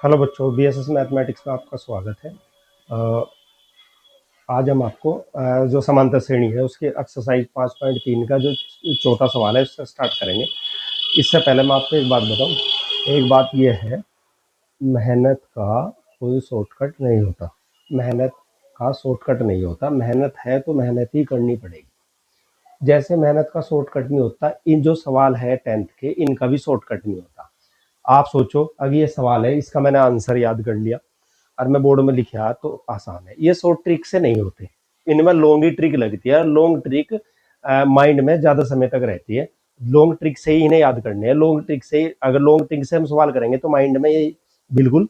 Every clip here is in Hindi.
हेलो बच्चों, बीएसएस मैथमेटिक्स में आपका स्वागत है। आज हम आपको जो समांतर श्रेणी है उसके एक्सरसाइज 5.3 का जो चौथा सवाल है उससे स्टार्ट करेंगे। इससे पहले मैं आपको एक बात बताऊं। एक बात यह है, मेहनत का कोई शॉर्टकट नहीं होता। मेहनत का शॉर्टकट नहीं होता। मेहनत है तो मेहनत ही करनी पड़ेगी। जैसे मेहनत का शॉर्टकट नहीं होता, इन जो सवाल है 10th के, इनका भी शॉर्टकट नहीं होता। आप सोचो, अगर ये सवाल है, इसका मैंने आंसर याद कर लिया और मैं बोर्ड में लिखा तो आसान है। ये शॉर्ट ट्रिक से नहीं होते, इनमें लॉन्ग ही ट्रिक लगती है। लॉन्ग ट्रिक माइंड में ज्यादा समय तक रहती है। लॉन्ग ट्रिक से ही इन्हें याद करने हैं। लॉन्ग ट्रिक से, अगर लॉन्ग ट्रिक से हम सवाल करेंगे तो माइंड में ये बिल्कुल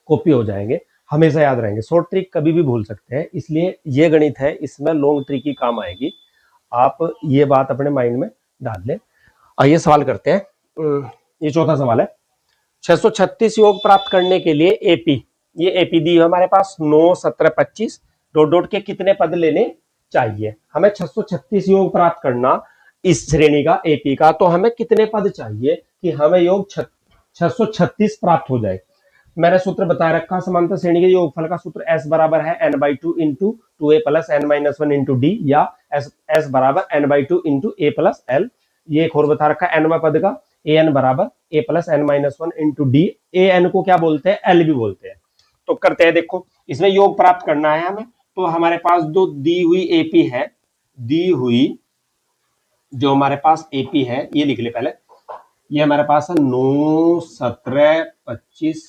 कॉपी हो जाएंगे, हमेशा याद रहेंगे। शॉर्ट ट्रिक कभी भी भूल सकते हैं, इसलिए ये गणित है, इसमें लॉन्ग ट्रिक ही काम आएगी। आप ये बात अपने माइंड में डाल लें। आइए सवाल करते हैं। ये चौथा सवाल है। 636 योग प्राप्त करने के लिए एपी, ये एपी दी है हमारे पास 9, 17, 25 डॉट डॉट के कितने पद लेने चाहिए। हमें 636 योग प्राप्त करना इस श्रेणी का एपी का, तो हमें कितने पद चाहिए कि हमें योग 636 प्राप्त हो जाए। मैंने सूत्र बता रखा, समांतर श्रेणी के योगफल का सूत्र S बराबर है n/2 into 2a plus n-1 into D, या S बराबर n/2 into a plus l। ये एक और बता रखा n पद का an बराबर a plus n-1 into D. an को क्या बोलते हैं? l भी बोलते हैं। तो करते हैं, देखो इसमें योग प्राप्त करना है हमें। तो हमारे पास जो दी हुई एपी है, दी हुई जो हमारे पास एपी है, ये लिख ले पहले। ये हमारे पास है 9, 17, 25।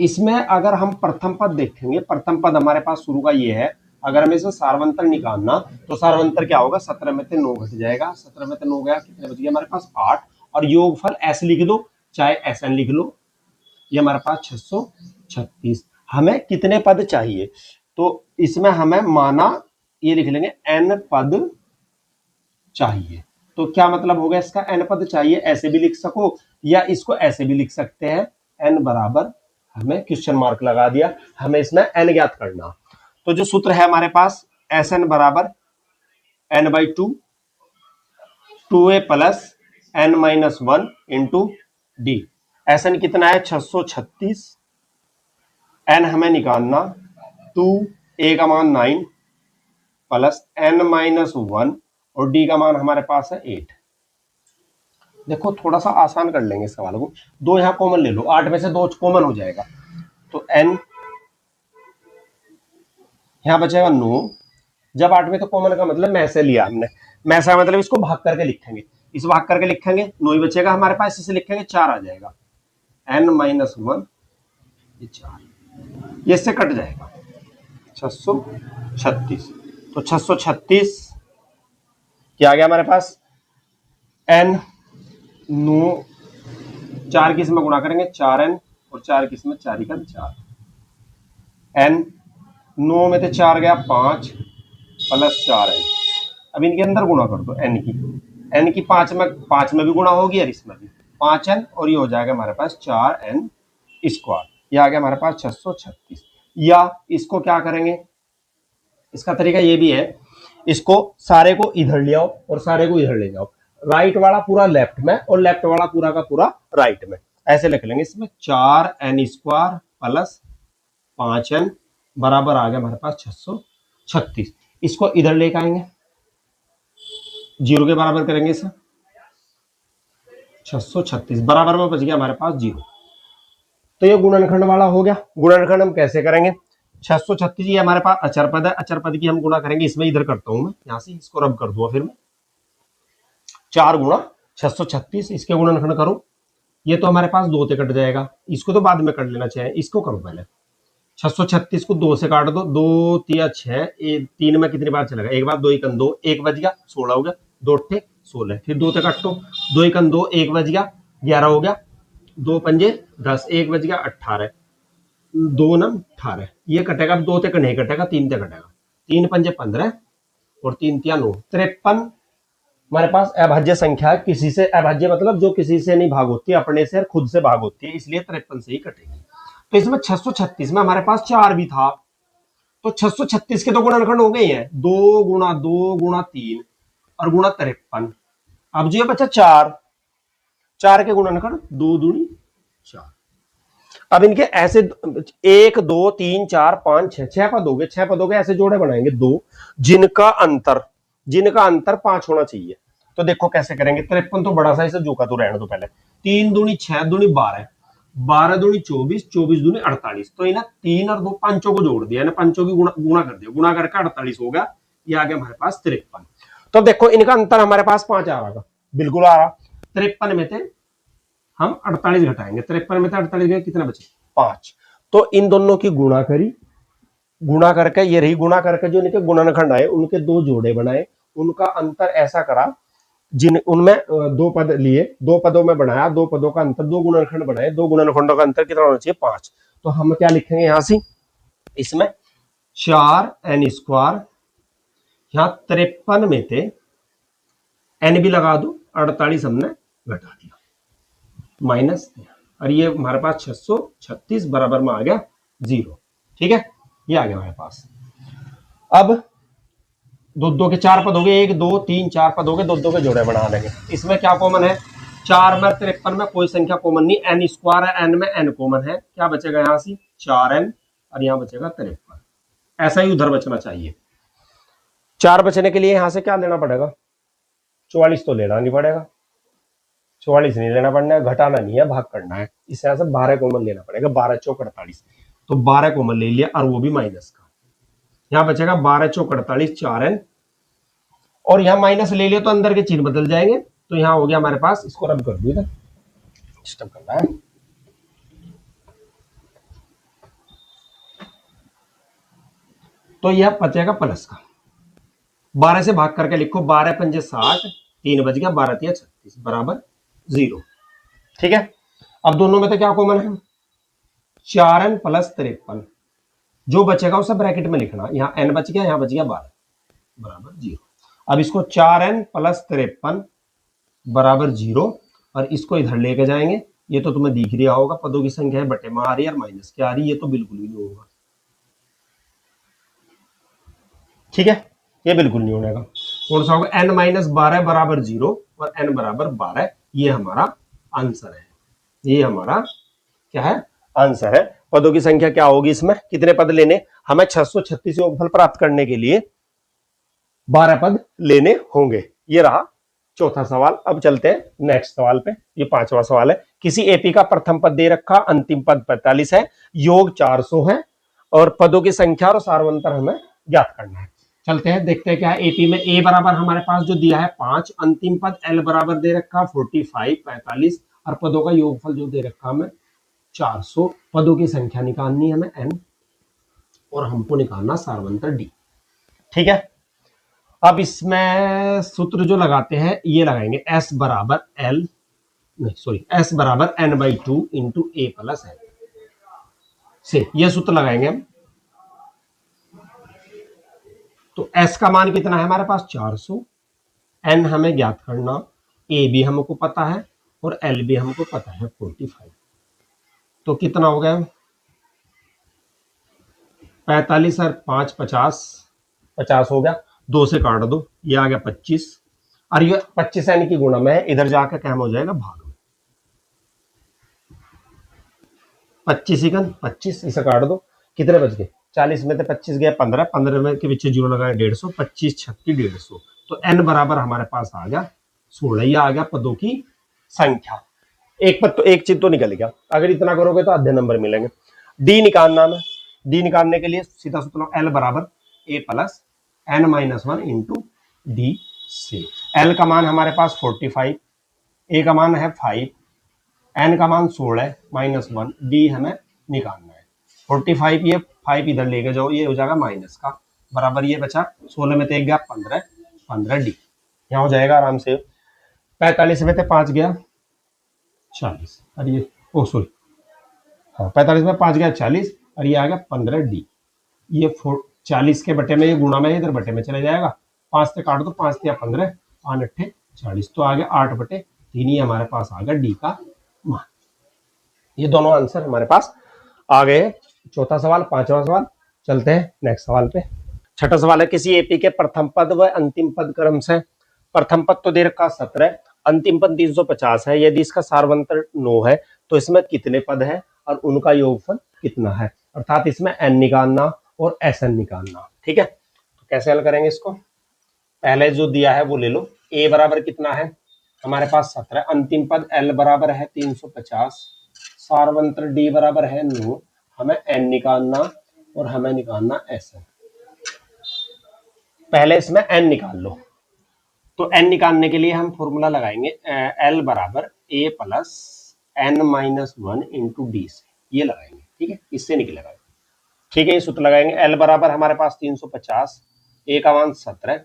इसमें अगर हम प्रथम पद देखेंगे, प्रथम पद हमारे पास शुरू का ये है। अगर हमें इसमें सार्वंतर निकालना, तो सार्वंतर क्या होगा? 17 में से 9 घट जाएगा। 17 में से 9 गया, कितने बच गए हमारे पास? 8। और योगफल एस लिख दो, चाहे एस एन लिख लो। ये हमारे पास 636। हमें कितने पद चाहिए? तो इसमें हमें माना, ये लिख लेंगे n पद चाहिए। तो क्या मतलब होगा इसका? n पद चाहिए, ऐसे भी लिख सको या इसको ऐसे भी लिख सकते हैं। n बराबर, हमें क्वेश्चन मार्क लगा दिया, हमें इसमें n ज्ञात करना। तो जो सूत्र है हमारे पास, Sn बराबर n/2 2a plus n-1 into D. Sn कितना है? 636। n हमें निकालना 2, a का मान 9 प्लस n-1 और डी का मान हमारे पास है 8। देखो थोड़ा सा आसान कर लेंगे इस सवाल को। 2 यहां कॉमन ले लो, 8 में से 2 कॉमन हो जाएगा, तो n यहां बचेगा 9। जब 8 में तो कॉमन का मतलब में से लिया हमने, में से मतलब इसको भाग करके लिखेंगे। इस भाग करके लिखेंगे, 9 ही बचेगा हमारे पास, इसे लिखेंगे 4 आ जाएगा। n-1 ये 4, ये इससे कट जाएगा 636। तो 636 क्या आ गया हमारे पास? n 9 4 किस में गुणा करेंगे? 4n, और 4 किस में? 4 का 4। n 9 में से 4 गया 5 प्लस 4n। अब इनके अंदर गुणा कर दो n की 5 में भी गुणा होगी और इसमें भी 5n, और ये हो जाएगा हमारे पास 4n स्क्वायर। ये आ गया हमारे पास 636। या इसको क्या करेंगे, इसका तरीका ये भी है, इसको सारे को इधर ले आओ और सारे को इधर ले जाओ। राइट वाला पूरा लेफ्ट में और लेफ्ट वाला पूरा का पूरा राइट में, ऐसे लिख लेंगे। इसमें 4n स्क्वायर प्लस 5n बराबर आ गया हमारे पास 636। इसको इधर लेकर आएंगे, 0 के बराबर करेंगे इसे। 636 बराबर में बच गया हमारे पास 0। तो ये गुणनखंड वाला हो गया। गुणनखंड हम कैसे करेंगे? 636 ये हमारे पास अचर पद है, अचर पद की हम गुणा करेंगे। इसमें इधर करता हूं मैं, यहां से इसको रब कर दूंगा। फिर मैं 4 गुणा 636, इसके गुणनखंड करो। ये तो हमारे पास 2 से कट जाएगा, इसको तो बाद में कर लेना चाहिए, इसको करो पहले। 636 को 2 से काट दो, 2 3 6, 3 में कितनी बार चलेगा? एक बार, 2 1 2, 1 बज गया, 16 हो गया, 2 8 16। फिर 2 से काटो, 2 1 2, 1 बज गया, 11 हो गया, 2 पंजे 10, 1 बज गया 18, 2 9 18। ये कटेगा, 2 तक नहीं कटेगा, 3 तक कटेगा। 3 पंजे 15 और 3 तिया 9, 53 हमारे पास अभाज्य संख्या है। किसी से अभाज्य मतलब जो किसी से नहीं भाग होती, अपने से खुद से भाग होती है, इसलिए 53 से ही कटेगी। तो इसमें 636 में हमारे पास 4 भी था, तो 636 के तो गुणनखंड हो गए हैं, 2 गुणा 2 गुणा 3 और गुणा 53। अब जो ये बचा 4, 4 के गुणनखंड 2 दूनी 4। अब इनके ऐसे 1 2 3 4 5 6 6 पद हो गए, 6 पदों के ऐसे जोड़े बनाएंगे दो, जिनका अंतर 5 होना चाहिए। तो देखो कैसे करेंगे, 53 तो बड़ा सा, इसे जोका तो रहने दो पहले। 3 दूनी 6 दूनी 12, 12 दूनी 24, 24 दूनी 48। तो इन्हें 3 और 2 पांचों को जोड़ दिया, पांचों की गुणा कर दिया, गुणा करके 48 हो गया। ये आ गया हमारे पास 53। तो देखो इनका अंतर हमारे पास 5 आ रहा, बिल्कुल आ रहा। 53 में थे हम 48 घटाएंगे, 53 में थे 48 गए, कितना बचे 5। तो इन दोनों की गुणा करी, गुणा करके ये रही, गुणा करके जो इनके गुणनखंड आए उनके दो जोड़े बनाए, उनका अंतर ऐसा करा जिन उनमें दो पद लिए, दो पदों में बनाया, दो पदों का अंतर, दो गुणनखंड बनाए, दो गुणनखंडों का अंतर कितना होना चाहिए 5। तो हम क्या लिखेंगे यहां से, इसमें 4n², यहां 53 में थे, n भी लगा दो, 48 हमने घटा दिया, माइनस, और ये हमारे पास 636 बराबर में आ गया 0। ठीक है, ये आ गया हमारे पास। अब दो दो के 4 पद हो गए, 1 2 3 4 पद हो गए, दो दो के जोड़े बना लेंगे। इसमें क्या कॉमन है, 4 में 53 में कोई संख्या कॉमन नहीं, n² है, n में n कॉमन है, क्या बचेगा यहां से 4n, और यहां बचेगा 53। ऐसा ही उधर बचना चाहिए। 4 बचने के लिए यहां से क्या लेना पड़ेगा, 44 तो लेना नहीं पड़ेगा, 44 नहीं लेना पड़ना है, घटाना नहीं है, भाग करना है। इस तरह से 12 कॉमन लेना पड़ेगा, 12 चौक 48, तो 12 कॉमन ले लिया, और वो भी माइनस का। यहां बचेगा 12 चौक 48 4n, और यहां माइनस ले लिया तो अंदर के चिन्ह बदल जाएंगे, तो यहां हो गया हमारे पास, इसको रब कर दो, इधर डिस्टर्ब करना है। तो यह बचेगा प्लस का, 12 से भाग करके लिखो, 12 पंजे 60, 3 बच गया, 12 तिया 36 बराबर 0। ठीक है, अब दोनों में तो क्या कॉमन है, 4n प्लस 53, जो बचेगा उसे ब्रैकेट में लिखना, यहां n बच गया, यहां बच गया 12 बराबर 0। अब इसको 4n प्लस 53 बराबर 0, और इसको इधर लेके जाएंगे, ये तो तुम्हें दिख रहा होगा, पदों की संख्या है बटे में आ रही है और माइनस क्या आ रही है, ये तो बिल्कुल ही नहीं होगा। ठीक है, ये बिल्कुल नहीं होगा। कौन सा होगा, n-12 बराबर 0 और n बराबर 12, ये हमारा आंसर है, ये हमारा क्या है, आंसर है। पदों की संख्या क्या होगी, इसमें कितने पद लेने, हमें 636 योगफल प्राप्त करने के लिए 12 पद लेने होंगे। ये रहा चौथा सवाल। अब चलते हैं नेक्स्ट सवाल पे, ये 5वां सवाल है। किसी एपी का प्रथम पद दे रखा, अंतिम पद 45 है, योग 400 है, और पदों की संख्या और सार्वंतर हमें ज्ञात करना है। चलते हैं, देखते हैं क्या है। एपी में ए बराबर हमारे पास जो दिया है 5, अंतिम पद एल बराबर दे रखा 45 45, और पदों का योगफल जो दे रखा हमें 400, पदों की संख्या निकालनी है हमें n, और हमको निकालना सार्वंतर डी। ठीक है, अब इसमें सूत्र जो लगाते हैं ये लगाएंगे, s बराबर l, नहीं सॉरी, s बराबर n/2 इंटू ए प्लस एल से ये सूत्र लगाएंगे हम। तो s का मान कितना है हमारे पास 400, n हमें ज्ञात करना, a भी हमको पता है और l भी हमको पता है 45। तो कितना हो गया, 45 और 5 50, 50 हो गया, 2 से काट दो, ये आ गया 25, और ये 25 n की गुणा में इधर जाकर क्या हो जाएगा, भाग में 25 25, इसे काट दो, कितने बच गए, 40 में से 25 गया 15, 15 में के पीछे जीरो लगाया 150, 25 36 150, तो n बराबर हमारे पास आ गया 16। ये आ गया पदों की संख्या। एक पद तो एक चीज तो निकल गया, अगर इतना करोगे तो आधे नंबर मिलेंगे। डी निकालना में, डी निकालने के लिए सीधा सूत्र एल बराबर ए प्लस n-1 इंटू डी से। एल का मान हमारे पास 45, ए का मान है 5, n का मान 16 -1, डी हमें निकालना है 45, ये 5 इधर लेके जाओ, ये हो जाएगा माइनस का, बराबर ये बचा 16 में से 1 गया 15, 15 डी, यहाँ हो जाएगा आराम से। 45 में से 5 गया 40, और ये ओ सॉरी, हाँ 45 में 5 गया 40, और ये आ गया 15 डी। ये 40 के बटे में ये गुणा में इधर बटे में चले जाएगा, 5 से काट दो, 5 या 15, 5 8 40, तो आ गया 8/3, ही हमारे पास आ गया डी का मान। ये दोनों आंसर हमारे पास आ गए। चौथा सवाल, 5वां सवाल। चलते हैं नेक्स्ट सवाल पे। छठा सवाल है, किसी एपी के प्रथम पद व अंतिम पद क्रम से, प्रथम पद तो दे रखा 17, अंतिम पद 350 है, यदि इसका सारवंतर 9 है तो इसमें कितने पद है और उनका योगफल कितना है, अर्थात इसमें n निकालना और Sn निकालना। ठीक है, तो कैसे हल करेंगे इसको, पहले जो दिया है वो ले लो। a बराबर कितना है हमारे पास 17, अंतिम पद l बराबर है 350, सारवंतर d बराबर है 9, हमें n निकालना और हमें निकालना Sn। पहले इसमें n निकाल लो, तो n निकालने के लिए हम फॉर्मूला लगाएंगे l बराबर a plus n minus 1 into D से, ये लगाएंगे। ठीक है, इससे निकलेगा। ठीक है, ये सूत्र लगाएंगे। l बराबर हमारे पास 350, a का मान 17,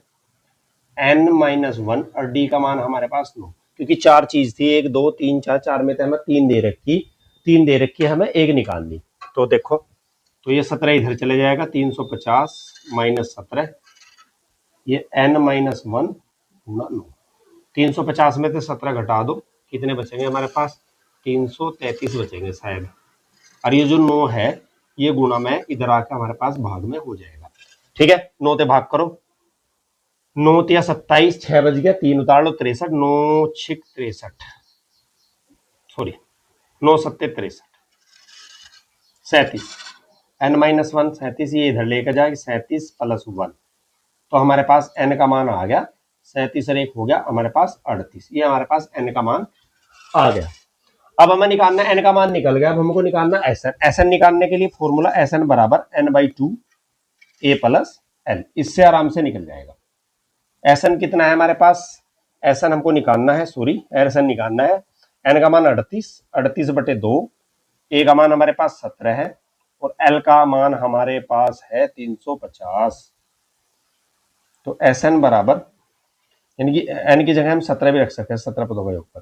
n माइनस 1 और d का मान हमारे पास 9, क्योंकि चार चीज थी, 1 2 3 4, चार में तो हमें तीन दे रखी, हमें एक निकालनी। तो देखो, तो ये 17 इधर चले जाएगा, 350 माइनस 17, ये n माइनस 1 गुना 9, 350 में से 17 घटा दो, कितने बचेंगे हमारे पास, 333 बचेंगे शायद। और ये जो 9 है ये गुना में इधर आकर हमारे पास भाग में हो जाएगा। ठीक है, 9 से भाग करो, 9 या 27, 6 बज गया, 3 उतार लो, 63, 9 6 63, सॉरी 9 7 63, 37, n माइनस 1 37, ये इधर लेकर जाएगी, 37 प्लस 1, तो हमारे पास n का मान आ गया 37 और 1 हो गया हमारे पास 38, ये हमारे पास n का मान आ गया। अब हमें निकालना, n का मान निकल गया, अब हमको निकालना Sn। Sn निकालने के लिए फॉर्मूला Sn बराबर n/2 a प्लस l, इससे आराम से निकल जाएगा। Sn कितना है हमारे पास, Sn हमको निकालना है, Sn निकालना है, n का मान 38/2, a का मान हमारे पास 17 है और l का मान हमारे पास है 350। तो Sn बराबर, यानी कि n की जगह हम 17 भी रख सकते हैं, 17 पदों का योगफल,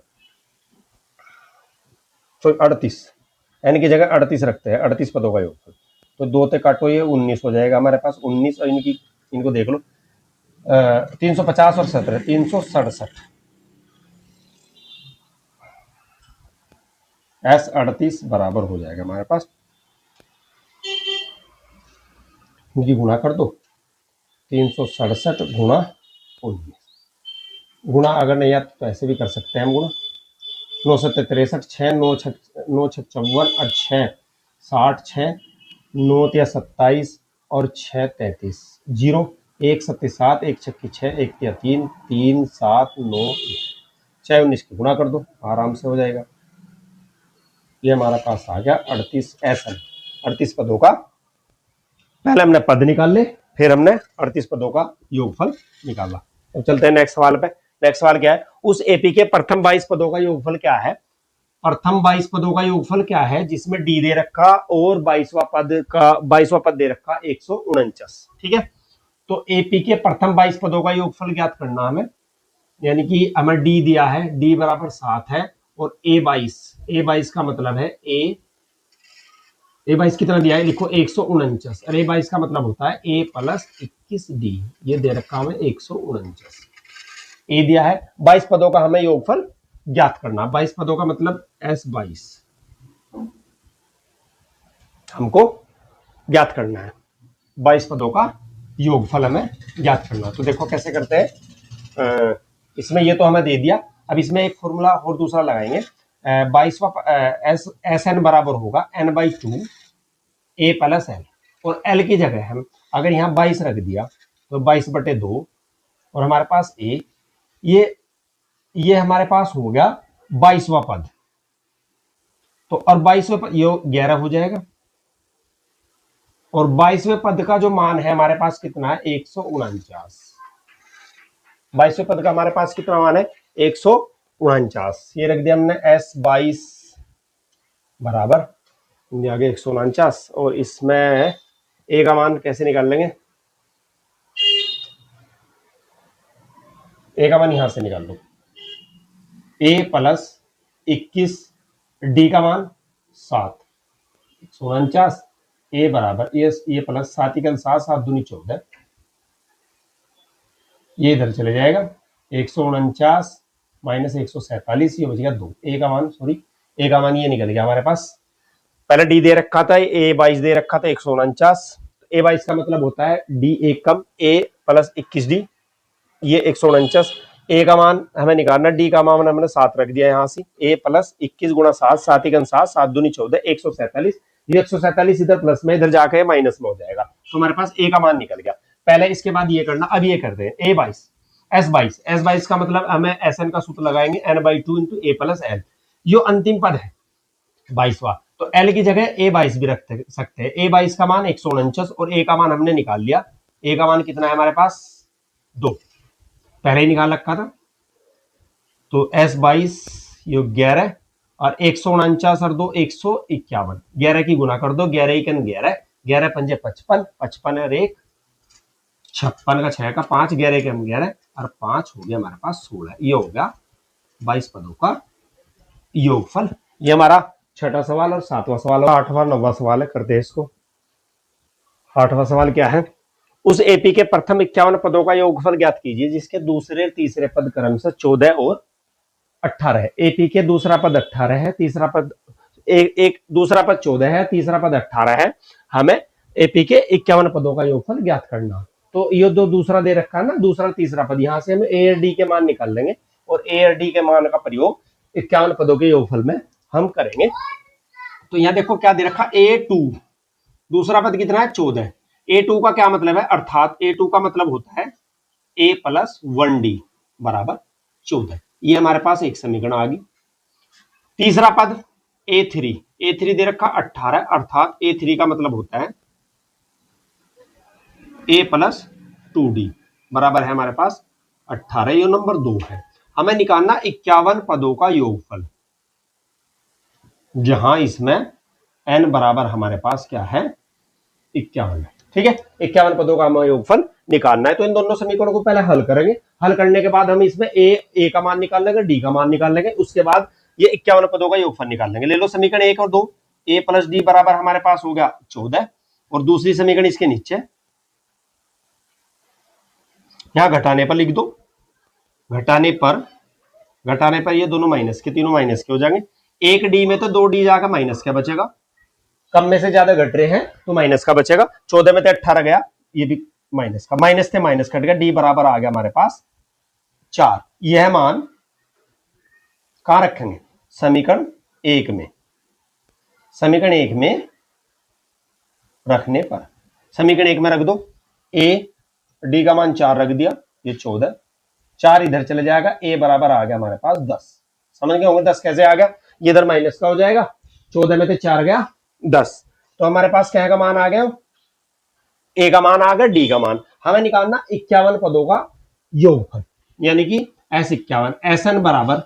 तो 38, n की जगह 38 रखते हैं, 38 पदों का योगफल, तो 2 से काटो, ये 19 हो जाएगा हमारे पास, 19 और इनको देख लो, 350 और 17 367, S38 बराबर हो जाएगा हमारे पास, इनकी गुणा कर दो, 367 गुणा 19, गुणा अगर नहीं आता तो ऐसे भी कर सकते हैं हम गुणा, 9 7 63, 6 9 6 54 और 6 60, 6 9 या 27 और 6 33, 0 1 7 7, 1 6 6, 1 या 3 3 7 9 6 19 की गुणा कर दो, आराम से हो जाएगा। ये हमारा पास आ गया 38 Sn, 38 पदों का, पहले हमने पद निकाल ले, फिर हमने 38 पदों का योगफल निकाला। अब चलते हैं नेक्स्ट सवाल पे। नेक्स्ट सवाल क्या है, उस एपी के प्रथम 22 पदों का योगफल क्या है, प्रथम 22 पदों का योगफल क्या है जिसमें डी दे रखा और 22वां पद दे रखा 149। ठीक है, तो एपी के प्रथम 22 पदों का योगफल ज्ञात करना हमें, यानी कि हमें डी दिया है, डी बराबर 7 है और ए22 का मतलब है ए22 कितना दिया है, लिखो 149, और ए22 का मतलब होता है a प्लस 21d, ये दे रखा हमें 149, ए दिया है। 22 पदों का हमें योगफल ज्ञात करना, 22 पदों का मतलब S22 हमको ज्ञात करना है, 22 पदों का योगफल हमें ज्ञात करना। तो देखो कैसे करते हैं, इसमें ये तो हमें दे दिया, अब इसमें एक फॉर्मूला और दूसरा लगाएंगे, 22वां Sn बराबर होगा n/2 a प्लस l, और l की जगह हम अगर यहाँ 22 रख दिया तो 22/2 और हमारे पास a, ये हमारे पास हो गया 22वां पद, तो और 22वें पद ये 11 हो जाएगा, और 22वें पद का जो मान है हमारे पास कितना है 149, 22वें पद का हमारे पास कितना मान है 149, ये रख दिया हमने S22 बराबर आगे 149, और इसमें ए का मान कैसे निकाल लेंगे, ए का मान यहां से निकाल लो, a प्लस 21 डी का मान 7, 149, ए बराबर ये प्लस 7 7 7 दूनी 14, ये इधर चले जाएगा 149 माइनस 147, ये बच गया 2, ए का मान ये निकल गया हमारे पास, पहले डी दे रखा था, a22 दे रखा था 149, a22 का मतलब होता है डी एक कम a प्लस 21d, ये 149, ए का मान हमें निकालना, डी का मान हमने 7 रख दिया यहाँ से, ए प्लस 21 गुणा 7, 7 एकम 7, 7 दूनी 14, 147। ये 147 इधर प्लस में, इधर जाके माइनस में हो जाएगा, तो हमारे पास ए का मान निकल गया। पहले इसके बाद ये करना, अब ये करते हैं S22 का मतलब हमें SN का सूत्र लगाएंगे, n/2 इंटू ए प्लस एल। यो अंतिम पद है 22वां, तो L की जगह A22 भी रख सकते हैं। A22 का मान 149 और A का मान हमने निकाल लिया। A का मान कितना है हमारे पास 2, पहले ही निकाल रखा था। तो S22 यो 11 और 149 और 2 151, 11 की गुना कर दो, 11 एकन 11, 11 पंजे 55, 55 और 1 56 का 6 का 5, 11 के हम 11 और 5 हो गया हमारे पास 16। ये हो गया 22 पदों का योगफल। ये हमारा छठा सवाल और 7वां सवाल, 8वां 9वां सवाल है, करते हैं इसको। 8वां सवाल क्या है, उस एपी के प्रथम 51 पदों का योगफल ज्ञात कीजिए जिसके दूसरे तीसरे पद क्रम से 14 और 18 है। एपी के दूसरा पद 18 है, तीसरा पद एक दूसरा पद 14 है, तीसरा पद 18 है। हमें एपी के 51 पदों का योगफल ज्ञात करना। तो ये दो दूसरा दे रखा है ना, दूसरा तीसरा पद, यहां से हम ए और डी के मान निकाल लेंगे और ए और डी के मान का प्रयोग 51 पदों के योगफल में हम करेंगे। तो यहां देखो क्या दे रखा, A2, दूसरा पद कितना है 14। A2 का क्या मतलब है, अर्थात A2 का मतलब होता है A प्लस 1D बराबर 14। ये हमारे पास एक समीकरण आ गई। तीसरा पद A3 दे रखा 18, अर्थात A3 का मतलब होता है A प्लस 2D बराबर है हमारे पास 18। ये नंबर 2 है। हमें निकालना 51 पदों का योगफल, जहां इसमें n बराबर हमारे पास क्या है 51 है। ठीक है, 51 पदों का हमें योगफल निकालना है। तो इन दोनों समीकरणों को पहले हल करेंगे, हल करने के बाद हम इसमें ए का मान निकाल लेंगे, डी का मान निकाल लेंगे, उसके बाद ये 51 पदों का योगफल निकाल लेंगे। ले लो समीकरण 1 और 2, ए प्लस डी बराबर हमारे पास हो गया 14 और दूसरी समीकरण इसके नीचे, यहां घटाने पर लिख दो, घटाने पर ये दोनों माइनस के, तीनों माइनस के हो जाएंगे। एक डी में तो 2D जाकर माइनस क्या बचेगा, कम में से ज्यादा घट रहे हैं तो माइनस का बचेगा। 14 में तो 18 गया, ये भी माइनस का, माइनस से माइनस कट गया, डी बराबर आ गया हमारे पास 4। यह मान कहां रखेंगे, समीकरण 1 में, समीकरण 1 में रखने पर, समीकरण 1 में रख दो, ए डी का मान 4 रख दिया, ये 14, 4 इधर चले जाएगा, ए बराबर आ गया हमारे पास 10। समझ गए होंगे 10 कैसे आ गया, ये इधर माइनस का हो जाएगा, 14 में से 4 गया 10, तो हमारे पास क्या का मान आ गया, ए का मान आ गया, डी का मान। हमें निकालना 51 पदों का योगफल, यानी कि S51, SN बराबर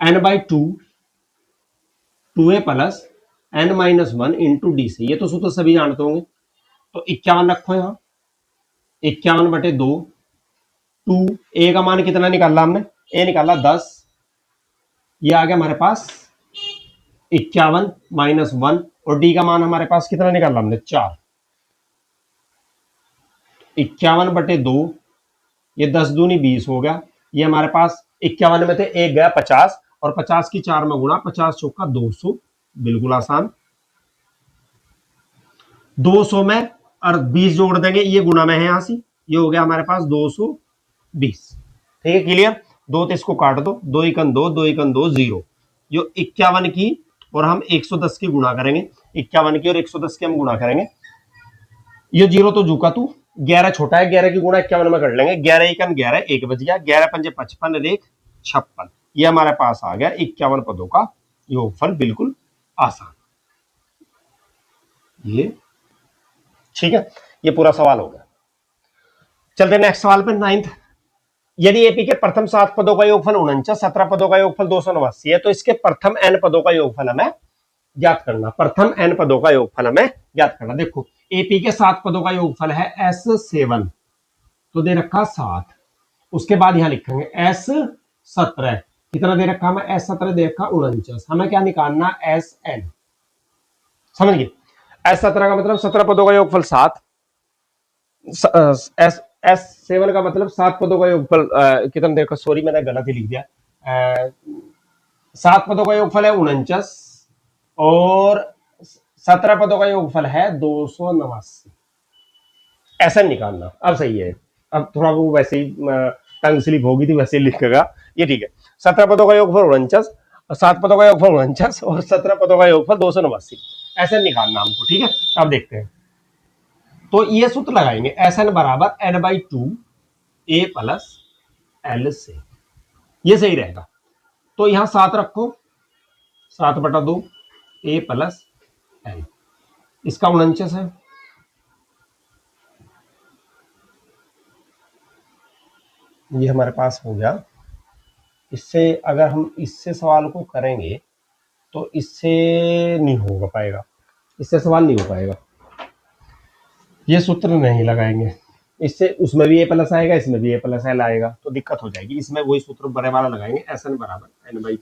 n/2 2a plus n-1 into D से, ये तो सूत्र सभी जानते होंगे। तो 51 रखो यहां, 51/2, 2 ए का मान कितना निकाला हमने, ए निकाला 10, ये आ गया हमारे पास 51 - 1 और डी का मान हमारे पास कितना निकाला हमने 4, 51/2, ये 10 दूनी 20 हो गया। ये हमारे पास 51 में थे, एक गया 50 और 50 की 4 में गुणा, 50 चौका 200, बिल्कुल आसान। 200 में और 20 जोड़ देंगे, ये गुणा में है यहां से, ये हो गया हमारे पास 220। ठीक है, क्लियर। 2 तो इसको काट दो, 2 एकन 2, 2 एकन 2 0। जो 51 की और हम 110 की गुणा करेंगे, 51 की और 110 की हम गुणा करेंगे, ये 0 तो झुका तू, 11 छोटा है, 11 की गुणा 51 में कर लेंगे, 11 एकन 11, 1 बच गया, 11 पंजे 55 और 1 56। ये हमारे पास आ गया 51 पदों का योगफल, बिल्कुल आसान। ये ठीक है, ये पूरा सवाल हो गया। चलते नेक्स्ट सवाल पे, 9th। यदि एपी के प्रथम 7 पदों का योगफल 49, 17 पदों का योगफल 289 है, तो इसके प्रथम n पदों का योगफल हमें ज्ञात करना। प्रथम n पदों का योगफल हमें ज्ञात करना। देखो एपी के 7 पदों का योगफल है S7, तो दे रखा 7, उसके बाद यहां लिखेंगे S17, कितना दे रखा हमें, S17 दे रखा 49। हमें क्या निकालना, SN। समझ गए, S17 का मतलब 17 पदों का योगफल 7, S7 का मतलब 7 पदों का योगफल कितना देखो, सॉरी मैंने गलत ही लिख दिया, 7 पदों का योगफल है 49 और 17 पदों का योगफल है 289। ऐसा निकालना। अब सही है, अब थोड़ा वो वैसे ही टंग स्लिप होगी थी वैसे लिखेगा, ये ठीक है। 17 पदों का योगफल 49, 7 पदों का योगफल 49 और 17 पदों का योगफल 289, ऐसे निकालना हमको, ठीक है। अब देखते हैं, तो ये सूत्र लगाएंगे, एस एन बराबर N by two A plus L से, ये सही रहेगा। तो यहां 7 रखो, 7/2 ए प्लस एल, इसका 49 है, ये हमारे पास हो गया। इससे अगर हम इससे सवाल को करेंगे तो इससे नहीं हो पाएगा, इससे सवाल नहीं हो पाएगा, ये सूत्र नहीं लगाएंगे। इससे उसमें भी ए प्लस आएगा, इसमें भी ए प्लस एल आएगा, तो दिक्कत हो जाएगी। इसमें वही सूत्र बड़े वाला लगाएंगे, एस एन बराबर N by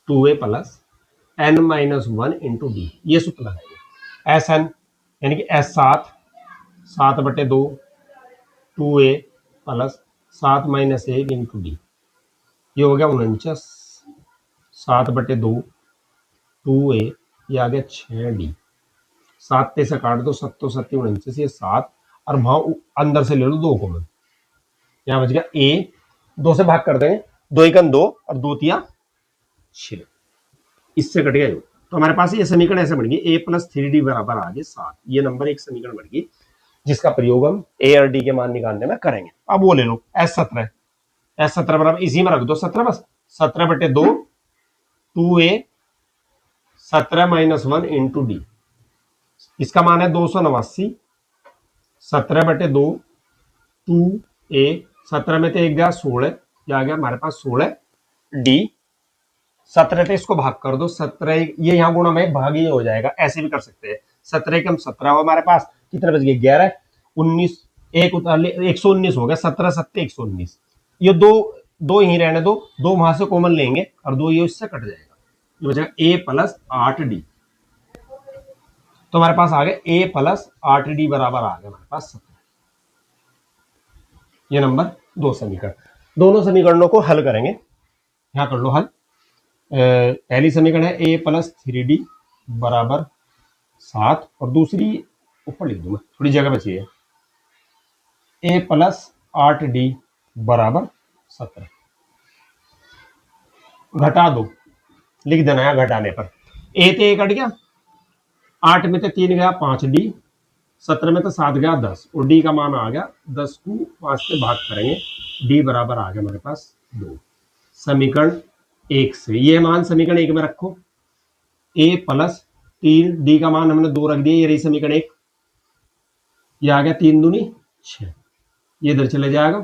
two A plus N minus 1 into D, ये सूत्र लगाएंगे। एस एन यानी कि S 7/2 2a plus 7 minus 1 into D, ये हो गया 49, 7/2 2a, ये आ गया 6d, 7 से काट दो, 7 7 49, ये 7, और वहां अंदर से ले लो 2 कॉमन, यहां बच गया a, 2 से भाग कर देंगे, 2 1 2 और 2 3 6, इससे कट गया योग। तो हमारे पास ये समीकरण ऐसे बन गई, a प्लस 3d बराबर आ गए 7, ये नंबर एक समीकरण बन गई, जिसका प्रयोग हम a और d के मान निकालने में करेंगे। अब वो ले लो S17 बराबर इसी में रख दो 17, बस 17/2 2a 17 माइनस 1 इंटू डी, इसका मान है 289, 17/2 2a, 17 में तो एक गया 16, ये आ गया हमारे पास 16 डी, 17 से इसको भाग कर दो, 17 ये यहाँ गुणा में भाग ही हो जाएगा, ऐसे भी कर सकते हैं। 17 कम 17 हो, हमारे पास कितने बच गए 11, 19 एक उतार ले 119 हो गया, 17 7 119, ये दो ही रहने दो, 2 वहां से कॉमन लेंगे और 2 ये इससे कट जाएगा, ये बचेगा a प्लस 8d, तो हमारे पास आ गया a प्लस 8d बराबर आ गया हमारे पास 17, ये नंबर 2 समीकरण। दोनों समीकरणों को हल करेंगे, यहां कर लो हल। पहली समीकरण है a प्लस 3d बराबर 7, और दूसरी ऊपर लिख दूं मैं, थोड़ी जगह बची है, a प्लस 8d बराबर 17, घटा दो, लिख देना है घटाने पर, a तो 1 कट गया, 8 में तो 3 गया 5d, 17 में तो 7 गया 10, और d का मान आ गया 10 को 5 से भाग करेंगे, d बराबर आ गया हमारे पास 2, समीकरण 1 से ये मान समीकरण 1 में रखो, a प्लस 3 d का मान हमने 2 रख दिया, ये रही समीकरण 1, ये आ गया 3 दूनी 6, ये इधर चले जाएगा,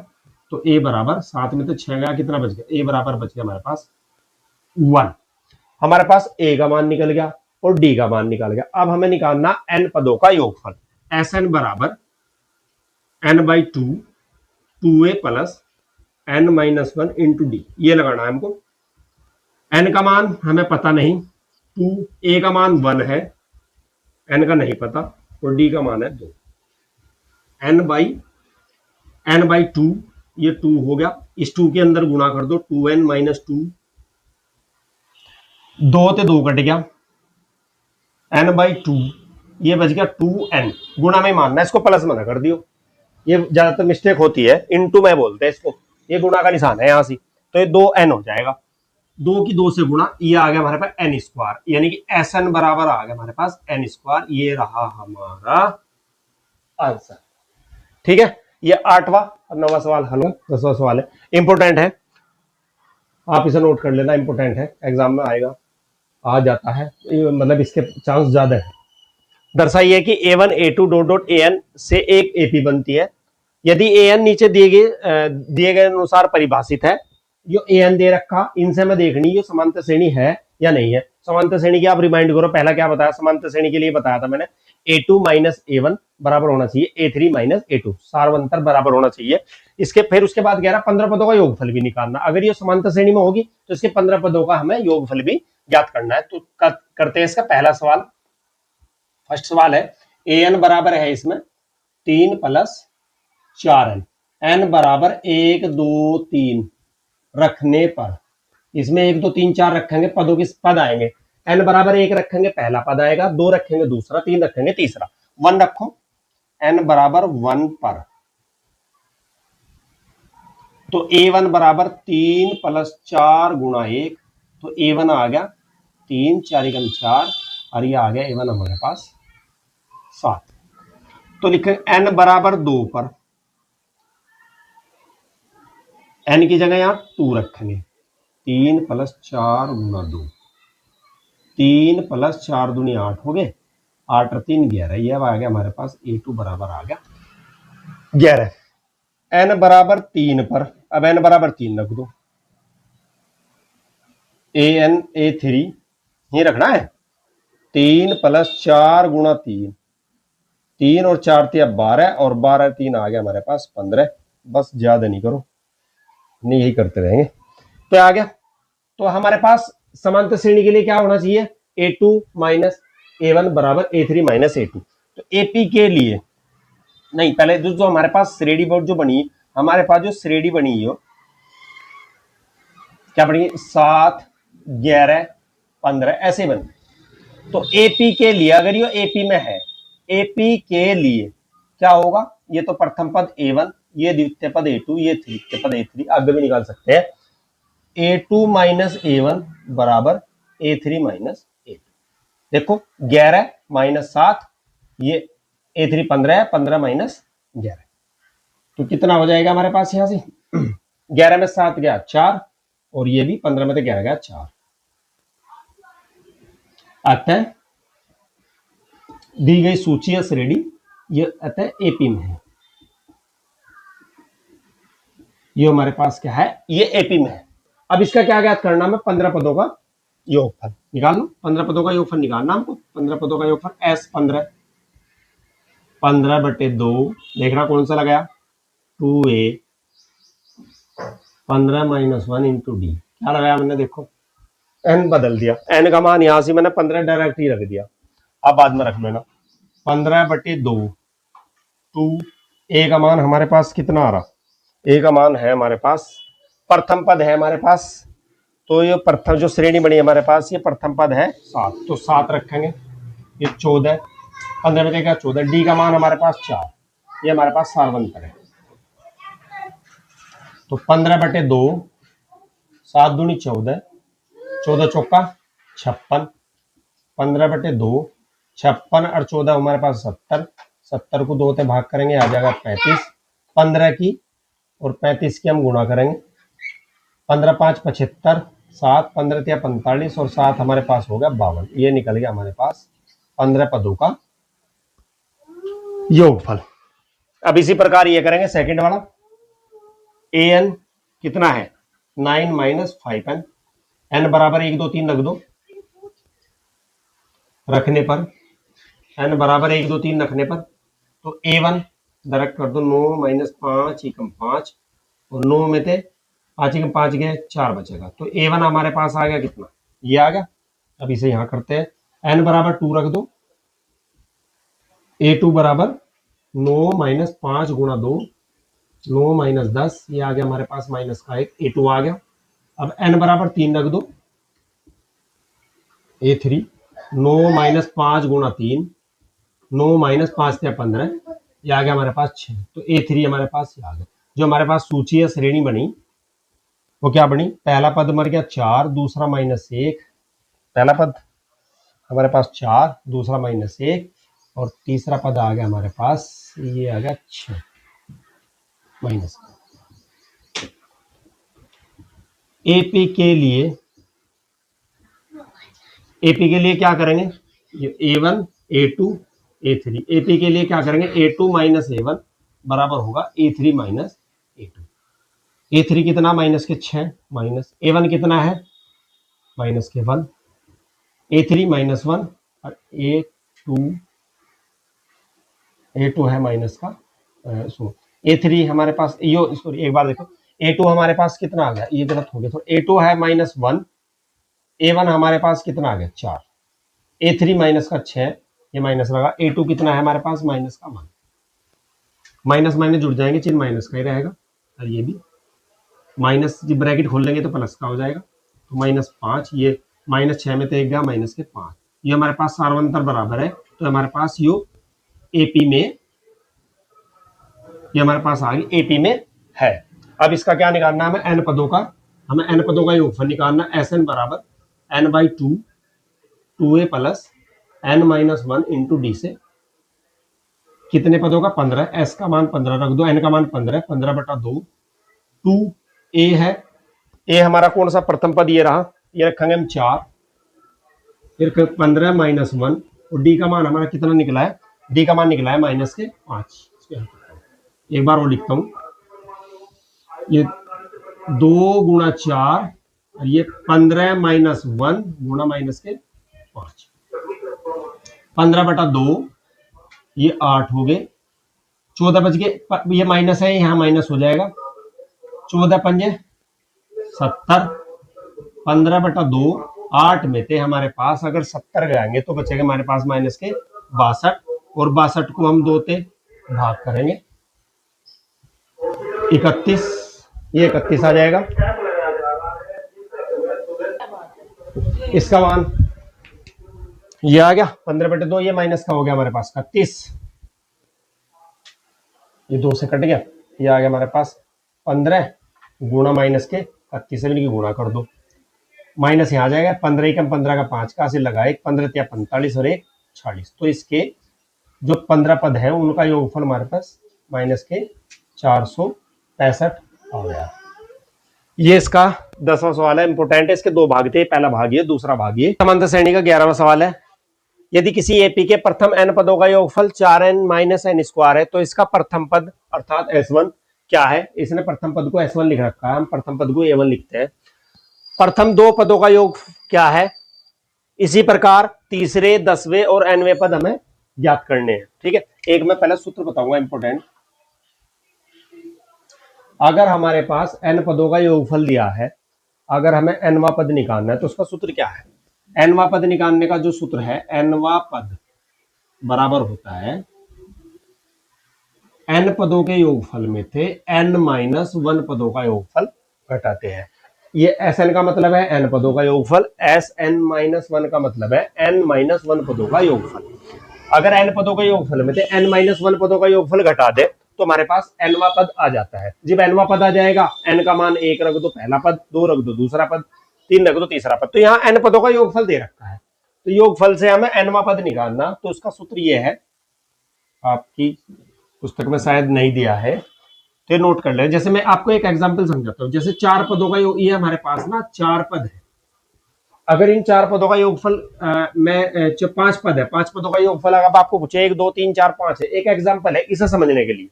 तो a बराबर 7 में तो 6 गया, कितना बच गया, a बराबर बच गया हमारे पास 1, हमारे पास a का मान निकल गया और d का मान निकल गया। अब हमें निकालना n पदों का योगफल, Sn बराबर n by 2a plus n minus 1 into D, ये लगाना है हमको। n का मान हमें पता नहीं, 2a का मान 1 है, n का नहीं पता, और d का मान है 2, n बाई 2, ये 2 हो गया, इस 2 के अंदर गुणा कर दो, 2n माइनस 2, 2 ते 2 कट गया, n बाई 2, ये बच गया 2n, गुणा में मानना, इसको प्लस मना कर दियो, ये ज्यादातर मिस्टेक होती है, इनटू में बोलते हैं इसको, ये गुणा का निशान है यहां से, तो ये 2n हो जाएगा, 2 की 2 से गुणा, ये आ गया हमारे पास n स्क्वायर, यानी कि Sn बराबर आ गया हमारे पास n स्क्वायर, ये रहा हमारा आंसर। ठीक है, ये 8वां और 9वां सवाल हल हो, 10वां सवाल है, इंपोर्टेंट है, आप इसे नोट कर लेना, इंपोर्टेंट है, एग्जाम में आएगा, आ जाता है, मतलब इसके चांस ज्यादा है। दर्शाइए कि a1 a2 dot dot an से एक ap बनती है, यदि an नीचे दिए गए अनुसार परिभाषित है, जो an दे रखा, इनसे मैं देखनी ये समांतर श्रेणी है या नहीं है। समांतर श्रेणी की आप रिमाइंड करो, पहला क्या बताया समांतर श्रेणी के लिए, बताया था मैंने a2 माइनस a1 बराबर होना चाहिए a3 माइनस a2, सार्वंतर बराबर होना चाहिए। इसके फिर उसके बाद कह रहा 15 पदों का योगफल भी निकालना, अगर ये समांतर श्रेणी में होगी तो इसके 15 पदों का हमें योगफल भी ज्ञात करना है। तो करते हैं इसका पहला सवाल। फर्स्ट सवाल है, an बराबर है इसमें 3 प्लस 4n, n बराबर 1 2 3 रखने पर, इसमें 1 2 3 4 रखेंगे, पदों के पद आएंगे, n बराबर 1 रखेंगे पहला पद आएगा, 2 रखेंगे दूसरा, 3 रखेंगे तीसरा, 1 रखो, n बराबर 1 पर तो A1 बराबर 3 प्लस 4 गुणा 1, तो A1 आ गया 3, 4 एकम 4, और ये आ गया A1 हमारे पास 7। तो लिखे n बराबर 2 पर, n की जगह यहां 2 रखेंगे, 3 प्लस 4 गुणा 2, 3 प्लस 4 दूनी 8 हो गए, 8 और 3 11, ये अब आ गया हमारे पास A2 बराबर आ गया 11। n बराबर 3 पर, अब n बराबर 3 रख दो, an A3 ये रखना है, 3 प्लस 4 गुणा 3, 3 और 4 थे 12, और 12 3 आ गया हमारे पास 15। बस ज्यादा नहीं करो, नहीं यही करते रहेंगे। तो आ गया, तो हमारे पास समांतर श्रेणी के लिए क्या होना चाहिए, A2 माइनस A1 बराबर A3 माइनस A2। तो AP के लिए नहीं, पहले जो हमारे पास श्रेणी बोर्ड जो बनी, हमारे पास जो श्रेणी बनी हो क्या बनी, 7 11 15 ऐसे बनी। तो AP के लिए अगर ये AP में है, AP के लिए क्या होगा, ये तो प्रथम पद A1, ये द्वितीय पद A2, ये तृतीय पद A3, आगे भी निकाल सकते हैं। A2 माइनस A1 बराबर A3 माइनस A2। देखो 11 माइनस 7, ये A3 15 है, 15 माइनस 11, तो कितना हो जाएगा हमारे पास यहां से 11 में 7 गया 4, और ये भी 15 में तो 11 गया 4। अतः दी गई सूची या श्रेणी ये अतः AP में है, ये हमारे पास क्या है, ये AP में है। अब इसका क्या ज्ञात करना है, 15 पदों का योगफल निकाल लो, 15 पदों का योगफल निकालना हमको, 15 पदों का योगफल S 15, 15 बटे 2, देखना कौन सा लगाया 2A, 15 माइनस 1 इंटू डी, क्या लगाया मैंने, देखो n बदल दिया, n का मान यहां से मैंने 15 डायरेक्ट ही रख दिया, अब बाद में रख लेना 15 बटे 2, 2 A का मान हमारे पास कितना आ रहा, A का मान है हमारे पास, प्रथम पद है हमारे पास, तो ये प्रथम जो श्रेणी बनी हमारे पास, ये प्रथम पद है 7, तो 7 रखेंगे, ये 14, 15 बटे 14, डी का मान हमारे पास 4, ये हमारे पास सार्वंतर है। तो 15 बटे 2, 7 दूनी 14, 14 चौका 56, 15 बटे 2, 56 और 14 हमारे पास 70, 70 को 2 से भाग करेंगे आ जाएगा 35, 15 की और 35 की हम गुणा करेंगे, 15 5 75, 7 15 या 45, और 7 हमारे पास होगा 52, ये निकल गया हमारे पास 15 पदों का योगफल। अब इसी प्रकार ये करेंगे सेकंड वाला, an कितना है 9 माइनस 5n, n बराबर 1 2 3 रख दो, रखने पर n बराबर 1 2 3 रखने पर, तो A1 डायरेक्ट कर दो, 9 माइनस 5 एकम 5, और 9 में थे 5 एकम 5 गए 4 बचेगा, तो A1 हमारे पास आ गया कितना, ये आ गया। अब इसे यहां करते हैं, n बराबर 2 रख दो, A2 बराबर 9 माइनस 5 गुणा 2, 9 माइनस 10, ये आ गया हमारे पास माइनस का 1, A2 आ गया। अब n बराबर 3 रख दो, A3 9 माइनस 5 गुणा 3, 9 माइनस 5 थे 15, ये आ गया हमारे पास 6, तो A3 हमारे पास ये आ गया। जो हमारे पास सूची या श्रेणी बनी वो क्या बनी, पहला पद मर गया 4, दूसरा माइनस 1, पहला पद हमारे पास 4, दूसरा माइनस 1, और तीसरा पद आ गया हमारे पास, ये आ गया 6 माइनस। AP के लिए, AP के लिए क्या करेंगे, ये A1 A2 A3, AP के लिए क्या करेंगे, A2 माइनस A1 बराबर होगा A3 माइनस A2, A3 कितना माइनस के 6, माइनस A1 कितना है माइनस के 1, A3 माइनस 1, और A2 है माइनस का सो A3 हमारे पास, यो सॉरी एक बार देखो, A2 हमारे पास कितना आ गया, ये गलत हो गया, तो A2 है माइनस 1, A1 हमारे पास कितना आ गया 4, A3 माइनस का 6, ये माइनस लगा, A2 कितना है हमारे पास माइनस का 1, माइनस माइनस जुड़ जाएंगे, चिन्ह माइनस का ही रहेगा, और ये भी माइनस, जब ब्रैकेट खोल लेंगे तो प्लस का हो जाएगा, तो माइनस 5, ये माइनस 6 में तो एक गया माइनस के 5, ये हमारे पास सार्वंतर बराबर है, तो हमारे पास यो AP में, ये हमारे पास आ गई AP में है। अब इसका क्या निकालना है, हमें एन पदों का, योगफल निकालना। एस एन बराबर N by two A plus N minus one into D से कितने पदों का, 15। एस का मान 15 रख दो, एन का मान 15, 15/2। टू ए है, ए हमारा कौन सा प्रथम पद ये रहा, ये रखेंगे हम 4, फिर 15 माइनस वन, और डी का मान हमारा कितना निकला है, डी का मान निकला है -5। एक बार वो लिखता हूं, ये 2 गुणा 4 और ये 15 माइनस 1 गुणा -5, 15/2 ये 8 हो गए, 14 बच गए, ये माइनस है यहाँ माइनस हो जाएगा, 14 पंजे 70, 15/2, 8 में थे हमारे पास, अगर 70 गएंगे तो बचेगा हमारे पास -62, और 62 को हम 2 से भाग करेंगे 31, ये 31 आ जाएगा। इसका मान ये आ गया 15/2, ये माइनस का हो गया हमारे पास 31, ये 2 से कट गया, ये आ गया हमारे पास 15 गुणा -31 से भी गुणा कर दो, माइनस यहाँ आ जाएगा, 15 कम 15 का 5 का से लगा, 15 या 45 और 1 40, तो इसके जो 15 पद है उनका योगफल हमारे पास -465 आ गया। ये इसका 10वां सवाल है, इंपोर्टेंट है, इसके 2 भाग थे, पहला भाग ये, दूसरा भाग ये। समांतर श्रेणी का 11वां सवाल है, यदि किसी एपी के प्रथम n पदों का योगफल 4n माइनस n स्क्वायर है तो इसका प्रथम पद अर्थात S1 क्या है। इसने प्रथम पद को S1 लिख रखा है, हम प्रथम पद को A1 लिखते हैं। प्रथम 2 पदों का योग क्या है, इसी प्रकार तीसरे 10वें और nवें पद हमें ज्ञात करने हैं। ठीक है, एक मैं पहले सूत्र बताऊंगा इंपोर्टेंट। अगर हमारे पास n पदों का योगफल दिया है, अगर हमें nवां पद निकालना है तो उसका सूत्र क्या है, nवां पद निकालने का जो सूत्र है, nवां पद बराबर होता है n पदों के योगफल में से n-1 पदों का योगफल घटाते हैं। ये Sn का मतलब है n पदों का योगफल, Sn-1 का मतलब है n-1 पदों का योगफल। अगर n पदों के योगफल में से n-1 पदों का योगफल घटा दे तो हमारे पास nवां पद आ जाता है। जब nवां पद आ जाएगा, n का मान 1 रख दो पहला पद, 2 रख दो दूसरा पद, 3 रख दो तीसरा पद, तो यहाँ n पदों का योगफल दे रखा है। तो योगफल से हमें nवां पद निकालना, तो उसका सूत्र ये है, आपकी पुस्तक में शायद नहीं दिया है तो नोट कर ले। जैसे मैं आपको एक एग्जांपल समझाता हूँ, जैसे 4 पदों का योग, ये हमारे पास ना 4 पद है। अगर इन 4 पदों का योगफल मैं 5 पद है, 5 पदों का योगफल अगर आपको पूछे 1 2 3 4 5 है, एक एग्जांपल है इसे समझने के लिए,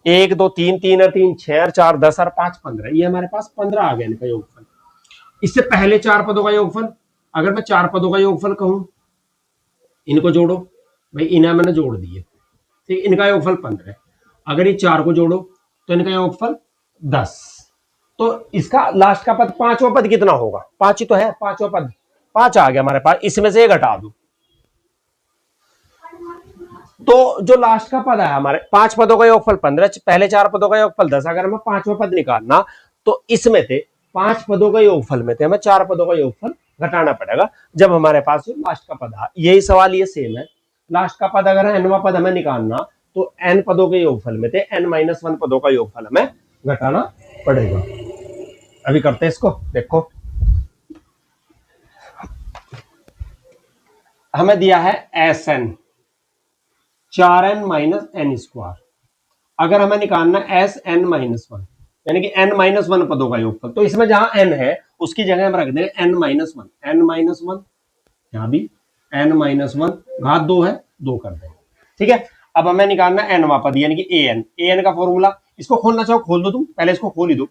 1 2 3 3 और 3 6 और 4 10 और 5 15, ये हमारे पास 15 आ गया इनका योगफल। इससे पहले 4 पदों का योगफल, अगर मैं 4 पदों का योगफल कहूं, इनको जोड़ो भाई, इन्हें मैंने जोड़ दिए, ठीक, इनका योगफल 15। अगर ये 4 को जोड़ो तो इनका योगफल 10, तो इसका लास्ट का पद 5वां पद कितना होगा, 5 ही तो है, 5वां पद 5 आ गया हमारे पास, इसमें से घटा दो तो जो लास्ट का पद है हमारे 5 पदों का योगफल 15, पहले 4 पदों का योगफल 10, अगर हमें 5वां पद निकालना तो इसमें से 5 पदों का योगफल में थे हमें 4 पदों का योगफल घटाना पड़ेगा जब हमारे पास लास्ट का पद है। यही सवाल ये सेम है, लास्ट का पद अगर nवां पद हमें निकालना तो n पदों के योगफल में थे n-1 पदों का योगफल हमें घटाना पड़ेगा। अभी करते हैं इसको, देखो हमें दिया है Sn 4n minus n square, अगर हमें निकालना Sn-1 यानी कि n-1 पदों का योगफल, तो इसमें जहां n है उसकी जगह हम रख देंगे n-1, यहां भी n-1 घात 2 है 2 कर देंगे। ठीक है, अब हमें निकालना nवां पद यानी कि an का फॉर्मूला, इसको खोलना चाहो खोल दो, तुम पहले इसको खोल ही दो,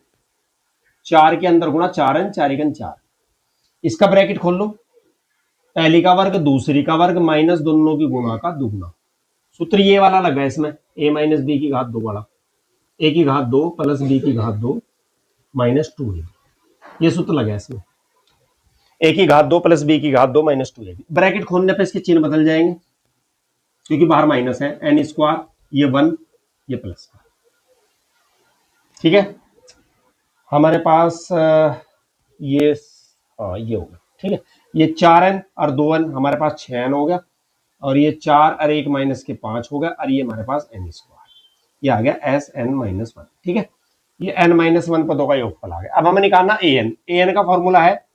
4 के अंदर गुणा 4n 4 1 4, इसका ब्रैकेट खोल लो, पहली का वर्ग दूसरी का वर्ग माइनस दोनों की गुणा का दुगना, सूत्र ये वाला लगा है इसमें, a माइनस बी की घात 2 वाला, a की घात 2 प्लस b की घात 2 माइनस 2a, ये सूत्र लगा है इसमें, a की घात 2 प्लस b की घात 2 माइनस 2a। ब्रैकेट खोलने पे इसके चिन्ह बदल जाएंगे क्योंकि बाहर माइनस है, n स्क्वायर ये 1 ये प्लस, ठीक है। हमारे पास ये ये होगा, ठीक है, ये 4n और 2n हमारे पास 6n हो गया, और ये 4 और 1 माइनस के 5 हो गया, और ये हमारे पास n स्क्वायर, ये आ गया Sn-1, ठीक है। ये n माइनस वन पदों का योगफल आ गया। अब हमें निकालना an। an का फॉर्मूला है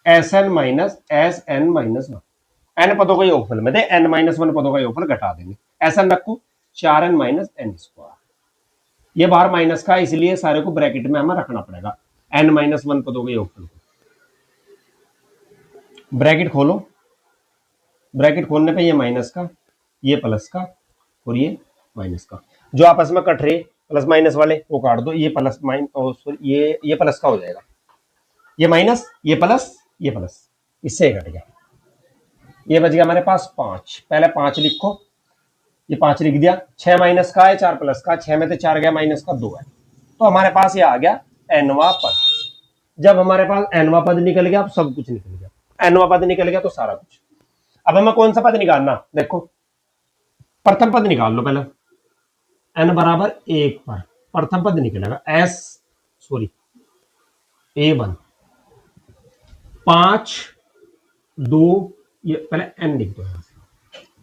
Sn minus Sn minus one, n पदों का योगफल में दे n माइनस वन पदों का योगफल घटा देंगे। Sn रखो 4n माइनस n स्क्वायर, ये बाहर माइनस का इसलिए सारे को ब्रैकेट में हमें रखना पड़ेगा। n माइनस वन पदों के योगफल को ब्रैकेट खोलो, ब्रैकेट खोलने पे ये माइनस का, ये प्लस का और ये माइनस का, जो आपस में कट रहे प्लस माइनस वाले वो काट दो। ये प्लस सॉरी ये प्लस का हो जाएगा, ये माइनस ये प्लस ये प्लस, इससे कट गया। ये बच गया हमारे पास 5। पहले 5 लिखो, ये 5 लिख दिया। 6 माइनस का है 4 प्लस का, 6 में से 4 गया माइनस का 2 है, तो हमारे पास ये आ गया nवां पद। जब हमारे पास nवां पद निकल गया, अब सब कुछ निकल गया। nवां पद निकल गया तो सारा कुछ। अब हमें कौन सा पद निकालना, देखो प्रथम पद निकाल लो पहले। n बराबर 1 पर प्रथम पद निकलेगा a1 5 2, ये पहले n लिख दो,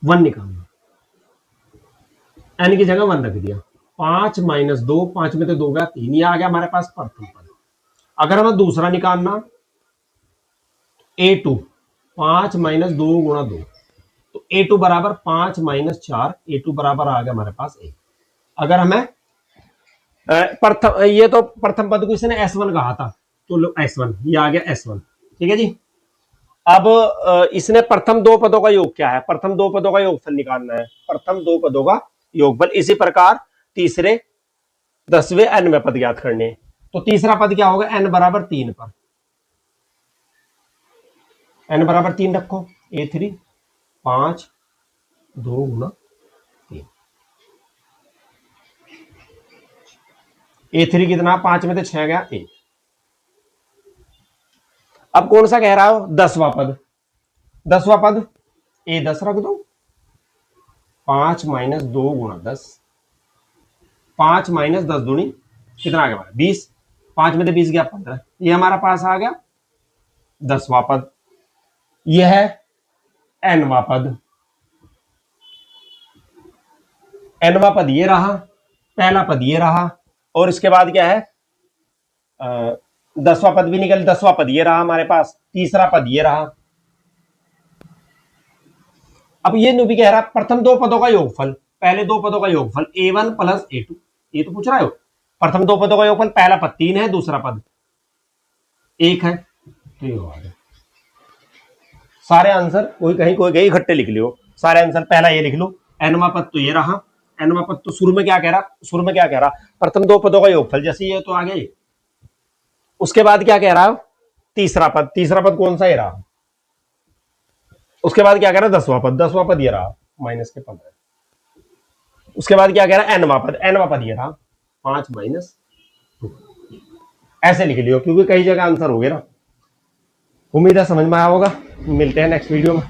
1 निकालना, n की जगह 1 रख दिया। 5 माइनस 2, 5 में तो 2 गया 3, ये आ गया हमारे पास प्रथम पद। अगर हमें दूसरा निकालना a2 5 माइनस 2 गुणा 2, तो a2 बराबर 5 माइनस 4, a2 बराबर आ गया हमारे पास 1। अगर हमें प्रथम, ये तो प्रथम पद को इसने s1 कहा था, तो s1 ये आ गया s1, ठीक है जी। अब इसने प्रथम दो पदों का योग क्या है, प्रथम दो पदों का योगफल निकालना है, प्रथम दो पदों का योगफल। इसी प्रकार तीसरे 10वें nवें पद ज्ञात करने, तो तीसरा पद क्या होगा, n बराबर 3 पर, n बराबर 3 रखो, a3 5 2 गुना 3, a3 कितना, 5 में से 6 गया 1। अब कौन सा कह रहा हो, 10वां पद, 10वां पद a10 रख दो, 5 माइनस 2 गुणा 10, 5 माइनस 10 दूनी कितना आ गया, 20, 5 में से 20 गया 15, ये हमारा पास आ गया 10वां पद। यह है nवां पद, nवां पद ये रहा, पहला पद ये रहा, और इसके बाद क्या है, 10वां पद भी निकल, 10वां पद ये रहा हमारे पास, तीसरा पद ये रहा। अब ये भी कह रहा प्रथम दो पदों का योगफल, पहले दो पदों का योगफल a1 प्लस a2, ये तो पूछ रहा है। प्रथम दो पदों का योगफल, पहला पद 3 है, दूसरा पद 1 है, तो ये हो गया। सारे आंसर कोई कहीं कोई कहीं इकट्ठे लिख लियो, सारे आंसर। पहला ये लिख लो, nवां पद तो ये रहा, nवां पद तो शुरू में क्या कह रहा, शुरू में क्या कह रहा, प्रथम दो पदों का योगफल, जैसे ये तो आ गया। उसके बाद क्या कह रहा, तीसरा पद, तीसरा पद कौन सा ये रहा। उसके बाद क्या कह रहा, 10वां पद, 10वां पद ये रहा माइनस के 15। उसके बाद क्या कह रहा, nवां पद, nवां पद ये रहा 5 माइनस 2। ऐसे लिख लियो, क्योंकि कई जगह आंसर हो गया ना। उम्मीद है समझ में आया होगा। मिलते हैं नेक्स्ट वीडियो में।